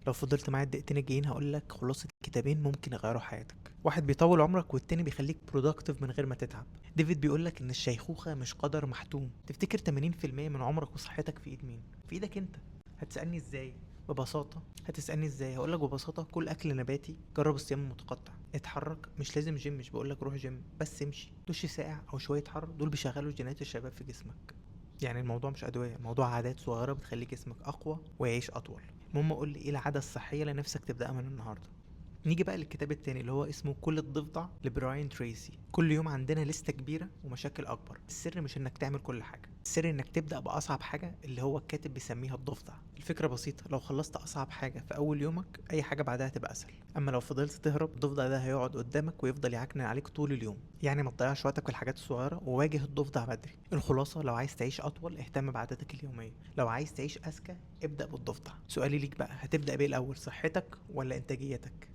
لو فضلت معايا الدقيقتين الجايين هقول لك خلاصة كتابين ممكن يغيروا حياتك. واحد بيطول عمرك والتاني بيخليك برودكتيف من غير ما تتعب. ديفيد بيقول لك ان الشيخوخة مش قدر محتوم. تفتكر 80% من عمرك وصحتك في ايد مين؟ في ايدك انت. هتسألني ازاي؟ ببساطة. هتسألني ازاي؟ هقول لك ببساطة، كل اكل نباتي، جرب الصيام المتقطع، اتحرك، مش لازم جيم، مش بقول لك روح جيم، بس امشي، دش ساقع او شوية حر، دول بيشغلوا جينات الشباب في جسمك. يعني الموضوع مش ادويه، الموضوع عادات صغيره بتخلي جسمك اقوى ويعيش اطول. المهم قول لي ايه العاده الصحيه اللي نفسك تبداها من النهارده. نيجي بقى للكتاب التاني اللي هو اسمه كل الضفدع لبراين تريسي. كل يوم عندنا لستة كبيرة ومشاكل أكبر. السر مش إنك تعمل كل حاجة، السر إنك تبدأ بأصعب حاجة اللي هو الكاتب بيسميها الضفدع. الفكرة بسيطة، لو خلصت أصعب حاجة في أول يومك أي حاجة بعدها تبقى أسهل. أما لو فضلت تهرب الضفدع ده هيقعد قدامك ويفضل يعكنن عليك طول اليوم. يعني ما تضيعش وقتك في الحاجات الصغيرة وواجه الضفدع بدري. الخلاصة، لو عايز تعيش أطول اهتم بعاداتك اليومية، لو عايز تعيش أذكى ابدأ بالضفدع. سؤالي ليك بقى، هتبدأ بإيه الأول، صحتك ولا إنتاجيتك؟